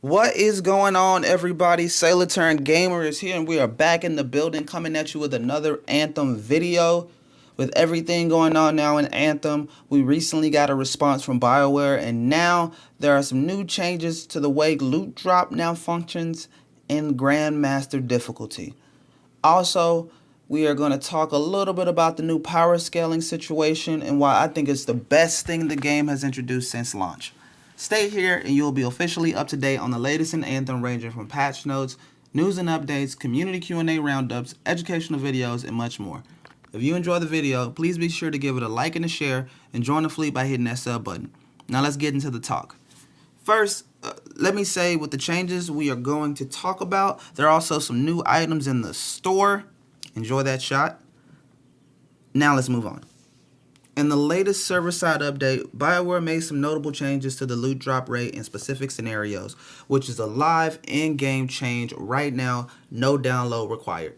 What is going on, everybody? Sailor Turn Gamer is here, and we are back in the building, coming at you with another Anthem video. With everything going on now in Anthem, we recently got a response from Bioware, and now there are some new changes to the way loot drop now functions in Grandmaster difficulty. Also, we are going to talk a little bit about the new power scaling situation and why I think it's the best thing the game has introduced since launch. Stay here and you'll be officially up to date on the latest in Anthem, ranging from patch notes, news and updates, community Q&A roundups, educational videos, and much more. If you enjoy the video, please be sure to give it a like and a share and join the fleet by hitting that sub button. Now let's get into the talk. First, let me say with the changes we are going to talk about, there are also some new items in the store. Enjoy that shot. Now let's move on. In the latest server-side update, Bioware made some notable changes to the loot drop rate in specific scenarios, which is a live in-game change right now, no download required.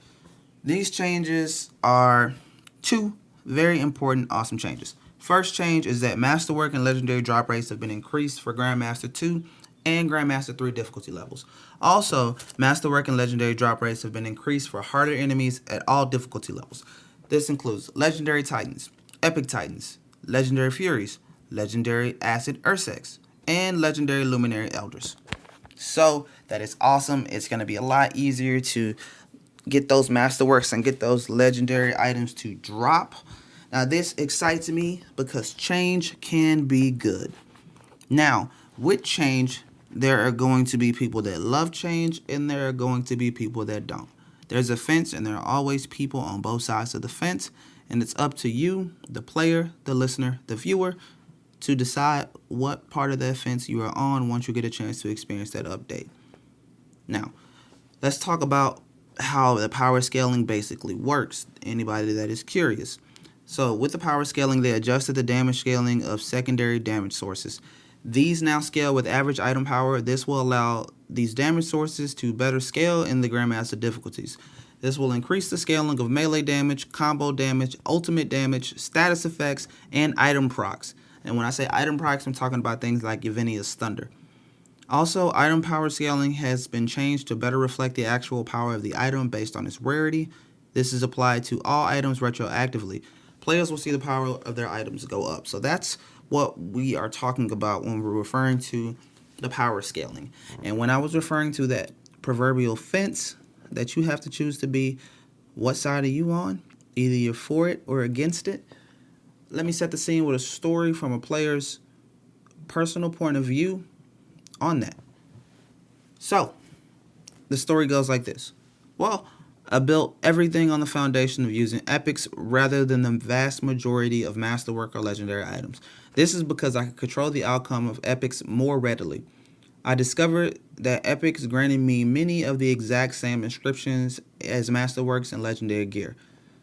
These changes are two very important, awesome changes. First change is that Masterwork and Legendary drop rates have been increased for Grandmaster 2 and Grandmaster 3 difficulty levels. Also, Masterwork and Legendary drop rates have been increased for harder enemies at all difficulty levels. This includes Legendary Titans, Epic Titans, Legendary Furies, Legendary Acid Ursex, and Legendary Luminary Elders. So that is awesome. It's going to be a lot easier to get those Masterworks and get those legendary items to drop. Now this excites me because change can be good. Now, with change, there are going to be people that love change and there are going to be people that don't. There's a fence and there are always people on both sides of the fence. And it's up to you, the player, the listener, the viewer, to decide what part of that fence you are on once you get a chance to experience that update. Now, let's talk about how the power scaling basically works. Anybody that is curious. So with the power scaling, they adjusted the damage scaling of secondary damage sources. These now scale with average item power. This will allow these damage sources to better scale in the Grandmaster difficulties. This will increase the scaling of melee damage, combo damage, ultimate damage, status effects, and item procs. And when I say item procs, I'm talking about things like Yevenia's Thunder. Also, item power scaling has been changed to better reflect the actual power of the item based on its rarity. This is applied to all items retroactively. Players will see the power of their items go up. So that's what we are talking about when we're referring to the power scaling. And when I was referring to that proverbial fence that you have to choose to be, what side are you on? Either you're for it or against it. Let me set the scene with a story from a player's personal point of view on that. So, the story goes like this. Well, I built everything on the foundation of using epics rather than the vast majority of masterwork or legendary items. This is because I could control the outcome of epics more readily. I discovered that epics granted me many of the exact same inscriptions as Masterworks and Legendary Gear.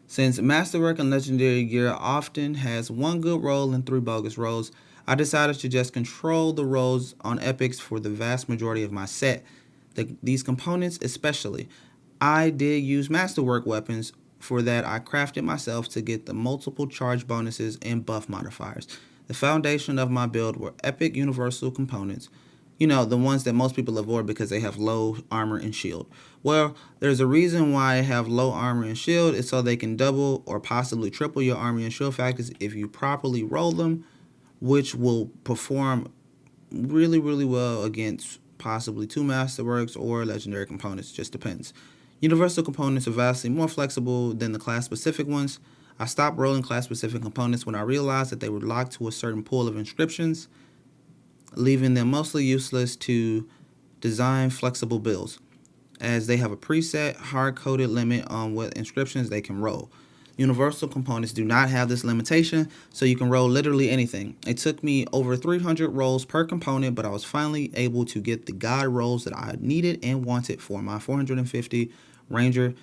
Since Masterwork and Legendary Gear often has one good roll and 3 bogus rolls, I decided to just control the rolls on epics for the vast majority of my set. These components especially. I did use Masterwork weapons. For that, I crafted myself to get the multiple charge bonuses and buff modifiers. The foundation of my build were epic universal components. You know, the ones that most people avoid because they have low armor and shield. Well, there's a reason why I have low armor and shield. It's so they can double or possibly triple your armor and shield factors if you properly roll them, which will perform really, really well against possibly 2 Masterworks or legendary components. Just depends. Universal components are vastly more flexible than the class-specific ones. I stopped rolling class-specific components when I realized that they were locked to a certain pool of inscriptions, leaving them mostly useless to design flexible builds, as they have a preset, hard-coded limit on what inscriptions they can roll. Universal components do not have this limitation, so you can roll literally anything. It took me over 300 rolls per component, but I was finally able to get the god rolls that I needed and wanted for my 450 Ranger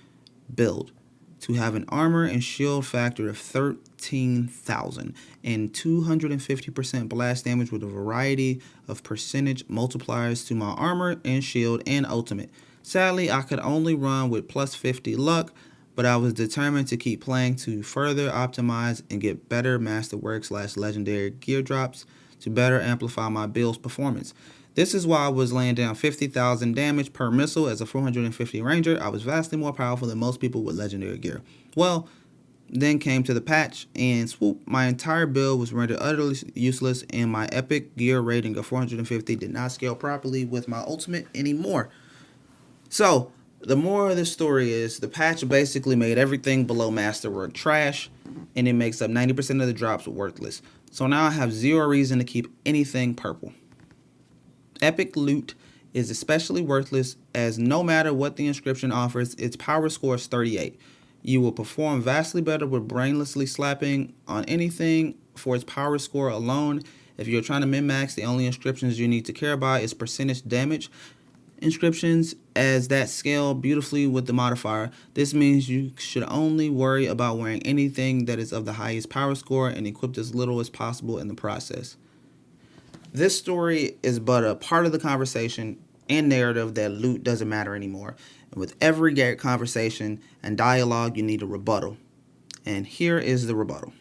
build, to have an armor and shield factor of 13,000 and 250% blast damage with a variety of percentage multipliers to my armor and shield and ultimate. Sadly, I could only run with plus 50 luck, but I was determined to keep playing to further optimize and get better Masterwork / legendary gear drops to better amplify my build's performance. This is why I was laying down 50,000 damage per missile as a 450 ranger. I was vastly more powerful than most people with legendary gear. Well, then came to the patch, and swoop, my entire build was rendered utterly useless, and my epic gear rating of 450 did not scale properly with my ultimate anymore. So, the moral of the story is the patch basically made everything below Masterwork trash, and it makes up 90% of the drops worthless. So now I have zero reason to keep anything purple. Epic loot is especially worthless as no matter what the inscription offers, its power score is 38. You will perform vastly better with brainlessly slapping on anything for its power score alone. If you're trying to min-max, the only inscriptions you need to care about is percentage damage inscriptions, as that scale beautifully with the modifier. This means you should only worry about wearing anything that is of the highest power score and equipped as little as possible in the process. This story is but a part of the conversation and narrative that loot doesn't matter anymore. And with every conversation and dialogue, you need a rebuttal. And here is the rebuttal.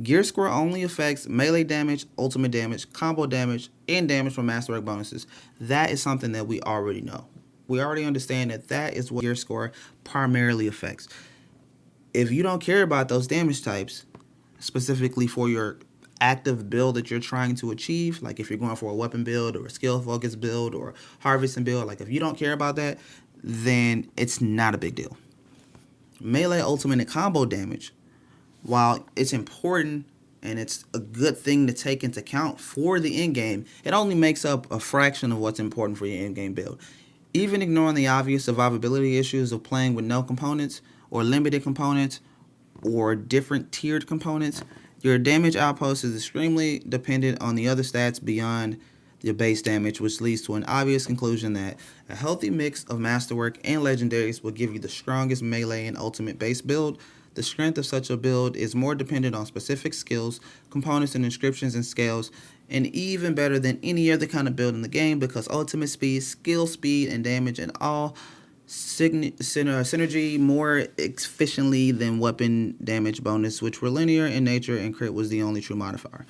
Gear score only affects melee damage, ultimate damage, combo damage, and damage from Masterwork bonuses. That is something that we already know. We already understand that is what gear score primarily affects. If you don't care about those damage types, specifically for your active build that you're trying to achieve, like if you're going for a weapon build or a skill focus build or harvesting build, like if you don't care about that, then it's not a big deal. Melee, ultimate, and combo damage, while it's important and it's a good thing to take into account for the end game, it only makes up a fraction of what's important for your end game build. Even ignoring the obvious survivability issues of playing with no components or limited components or different tiered components, your damage outpost is extremely dependent on the other stats beyond your base damage, which leads to an obvious conclusion that a healthy mix of masterwork and legendaries will give you the strongest melee and ultimate base build. The strength of such a build is more dependent on specific skills, components, and inscriptions and scales, and even better than any other kind of build in the game because ultimate speed, skill speed, and damage and all synergy more efficiently than weapon damage bonus, which were linear in nature, and crit was the only true modifier.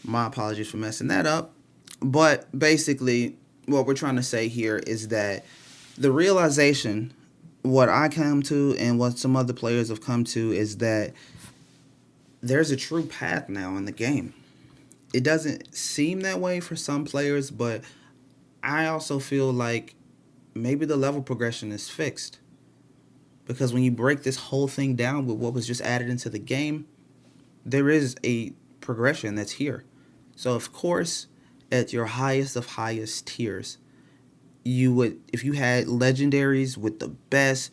My apologies for messing that up. But basically, what we're trying to say here is that the realization, what I come to and what some other players have come to, is that there's a true path now in the game. It doesn't seem that way for some players, but I also feel like maybe the level progression is fixed. Because when you break this whole thing down with what was just added into the game, there is a progression that's here. So of course, at your highest of highest tiers, you would, if you had legendaries with the best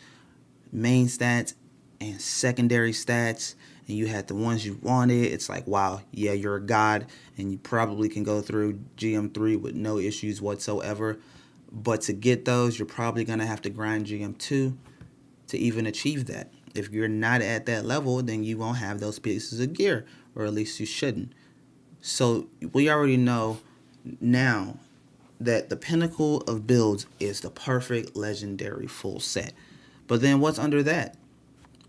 main stats and secondary stats, and you had the ones you wanted, it's like, wow, yeah, you're a god, and you probably can go through GM3 with no issues whatsoever. But to get those, you're probably going to have to grind GM2 to even achieve that. If you're not at that level, then you won't have those pieces of gear, or at least you shouldn't. So we already know now that the pinnacle of builds is the perfect legendary full set. But then what's under that?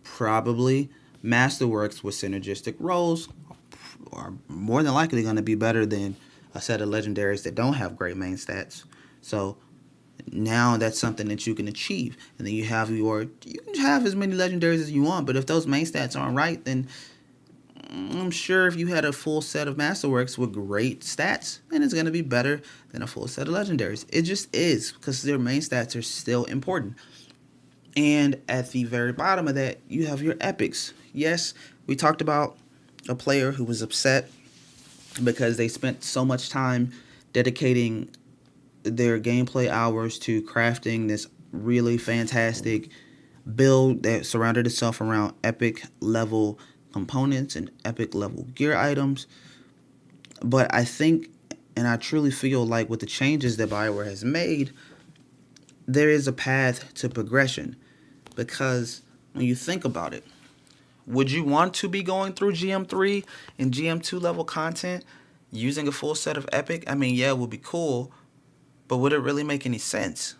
Probably Masterworks with synergistic roles are more than likely going to be better than a set of legendaries that don't have great main stats. So now that's something that you can achieve. And then you can have as many legendaries as you want, but if those main stats aren't right, then I'm sure if you had a full set of Masterworks with great stats, then it's going to be better than a full set of legendaries. It just is, because their main stats are still important. And at the very bottom of that, you have your epics. Yes, we talked about a player who was upset because they spent so much time dedicating their gameplay hours to crafting this really fantastic build that surrounded itself around epic level components and epic level gear items. But I think, and I truly feel like with the changes that Bioware has made, there is a path to progression. Because when you think about it, would you want to be going through GM3 and GM2 level content using a full set of epic? I mean, yeah, it would be cool, but would it really make any sense?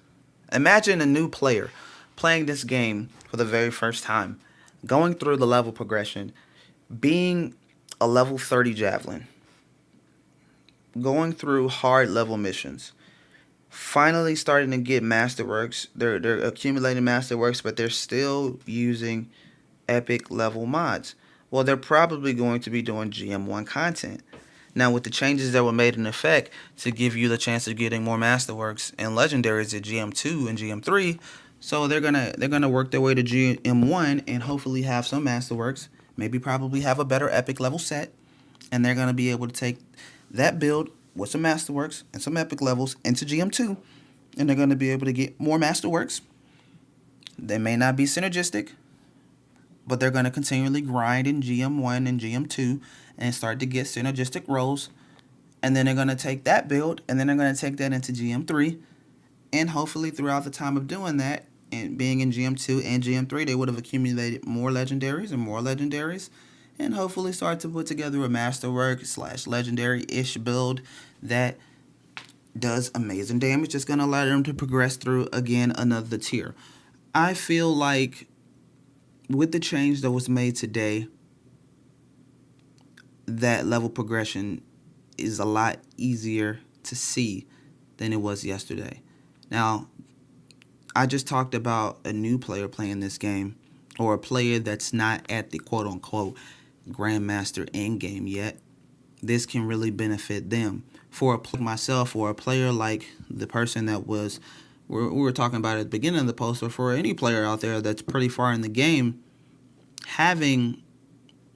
Imagine a new player playing this game for the very first time, going through the level progression, being a level 30 javelin, going through hard level missions. Finally starting to get Masterworks. They're accumulating Masterworks, but they're still using epic level mods. Well, they're probably going to be doing GM1 content. Now, with the changes that were made in effect to give you the chance of getting more Masterworks and Legendaries at GM2 and GM3, so they're gonna work their way to GM1 and hopefully have some Masterworks, maybe probably have a better epic level set, and they're gonna be able to take that build with some Masterworks and some epic levels into GM2, and they're gonna be able to get more Masterworks. They may not be synergistic, but they're going to continually grind in GM1 and GM2 and start to get synergistic rolls. And then they're going to take that build and then they're going to take that into GM3. And hopefully throughout the time of doing that and being in GM2 and GM3, they would have accumulated more legendaries and more legendaries. And hopefully start to put together a Masterwork / legendary-ish build that does amazing damage. It's going to allow them to progress through, again, another tier. I feel like with the change that was made today, that level progression is a lot easier to see than it was yesterday. Now, I just talked about a new player playing this game, or a player that's not at the quote-unquote Grandmaster endgame yet. This can really benefit them. For myself, or a player like the person that was we were talking about at the beginning of the post, or for any player out there that's pretty far in the game, having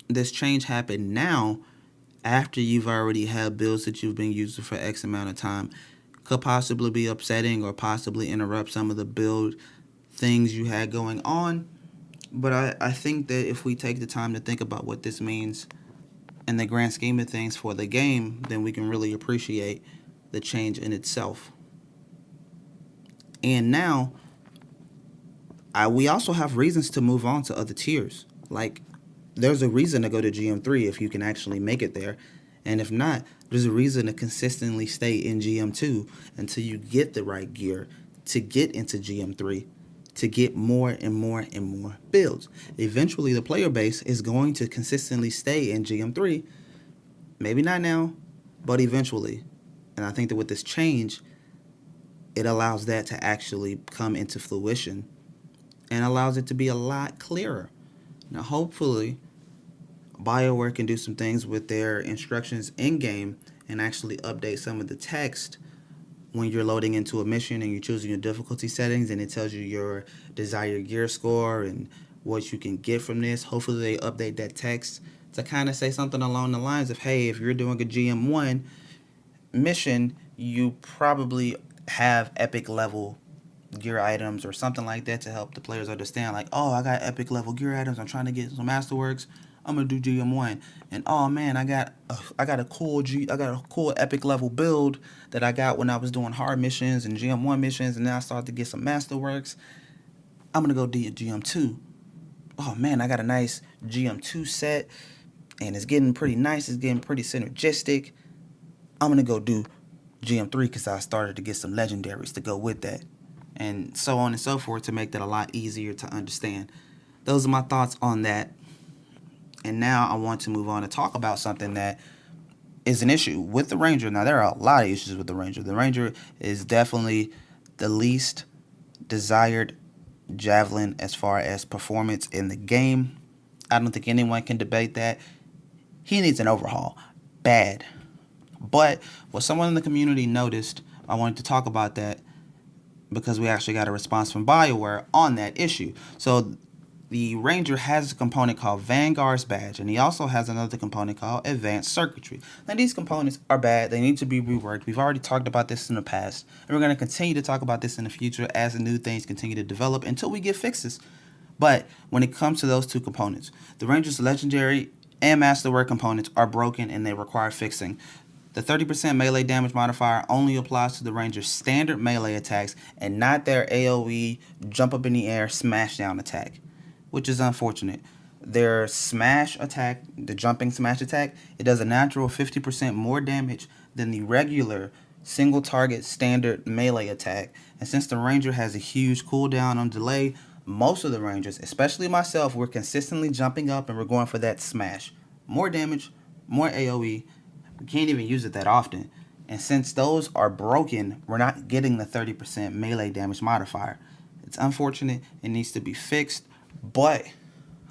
this change happen now after you've already had builds that you've been using for X amount of time could possibly be upsetting or possibly interrupt some of the build things you had going on. But I think that if we take the time to think about what this means in the grand scheme of things for the game, then we can really appreciate the change in itself. And now, we also have reasons to move on to other tiers. Like, there's a reason to go to GM3 if you can actually make it there. And if not, there's a reason to consistently stay in GM2 until you get the right gear to get into GM3, to get more and more and more builds. Eventually, the player base is going to consistently stay in GM3. Maybe not now, but eventually. And I think that with this change, it allows that to actually come into fruition and allows it to be a lot clearer. Now, hopefully, Bioware can do some things with their instructions in-game and actually update some of the text when you're loading into a mission and you're choosing your difficulty settings and it tells you your desired gear score and what you can get from this. Hopefully, they update that text to kind of say something along the lines of, hey, if you're doing a GM1 mission, you probably have epic level gear items or something like that to help the players understand, like, oh, I got epic level gear items, I'm trying to get some Masterworks, I'm gonna do GM1, and oh man, I got a cool epic level build that I got when I was doing hard missions and GM1 missions, and now I started to get some Masterworks. I'm gonna go do GM2. Oh man, I got a nice GM2 set and it's getting pretty nice, it's getting pretty synergistic. I'm gonna go do GM3 because I started to get some legendaries to go with that, and so on and so forth, to make that a lot easier to understand. Those are my thoughts on that. And now I want to move on to talk about something that is an issue with the Ranger. Now, there are a lot of issues with the Ranger. The Ranger is definitely the least desired javelin as far as performance in the game. I don't think anyone can debate that. He needs an overhaul. Bad. But what someone in the community noticed, I wanted to talk about that because we actually got a response from Bioware on that issue. So the Ranger has a component called Vanguard's Badge, and he also has another component called Advanced Circuitry. Now, these components are bad. They need to be reworked. We've already talked about this in the past, and we're going to continue to talk about this in the future as the new things continue to develop until we get fixes. But when it comes to those two components, the Ranger's Legendary and Masterwork components are broken and they require fixing. The 30% melee damage modifier only applies to the Ranger's standard melee attacks and not their AoE jump up in the air smash down attack, which is unfortunate. Their smash attack, the jumping smash attack, it does a natural 50% more damage than the regular single target standard melee attack. And since the Ranger has a huge cooldown on delay, most of the Rangers, especially myself, we're consistently jumping up and we're going for that smash. More damage, more AoE. We can't even use it that often. And since those are broken, we're not getting the 30% melee damage modifier. It's unfortunate. It needs to be fixed. But,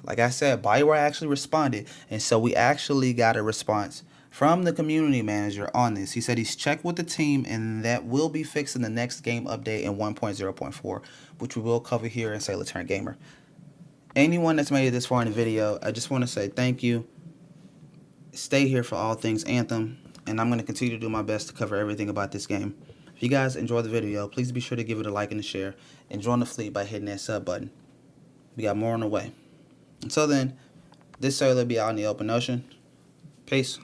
like I said, Bioware actually responded. And so we actually got a response from the community manager on this. He said he's checked with the team and that will be fixed in the next game update in 1.0.4, which we will cover here in Sailor Turn Gamer. Anyone that's made it this far in the video, I just want to say thank you. Stay here for all things Anthem, and I'm going to continue to do my best to cover everything about this game. If you guys enjoyed the video, please be sure to give it a like and a share, and join the fleet by hitting that sub button. We got more on the way. Until then, this sailor be out in the open ocean. Peace.